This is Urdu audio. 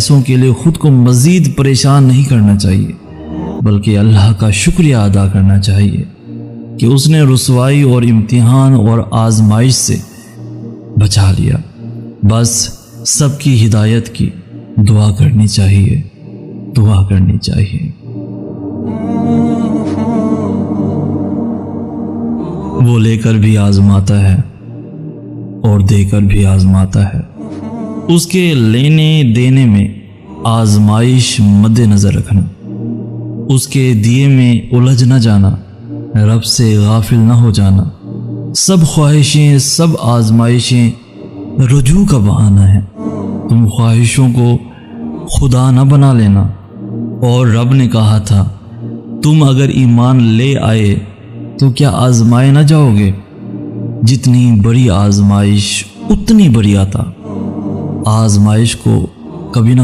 پیسوں کے لیے خود کو مزید پریشان نہیں کرنا چاہیے، بلکہ اللہ کا شکریہ ادا کرنا چاہیے کہ اس نے رسوائی اور امتحان اور آزمائش سے بچا لیا۔ بس سب کی ہدایت کی دعا کرنی چاہیے، دعا کرنی چاہیے۔ وہ لے کر بھی آزماتا ہے اور دے کر بھی آزماتا ہے۔ اس کے لینے دینے میں آزمائش مد نظر رکھنا، اس کے دیے میں الجھ نہ جانا، رب سے غافل نہ ہو جانا۔ سب خواہشیں، سب آزمائشیں رجوع کا بہانہ ہے۔ تم خواہشوں کو خدا نہ بنا لینا۔ اور رب نے کہا تھا تم اگر ایمان لے آئے تو کیا آزمائے نہ جاؤ گے؟ جتنی بڑی آزمائش اتنی بڑی عطا۔ آزمائش کو کبھی نہ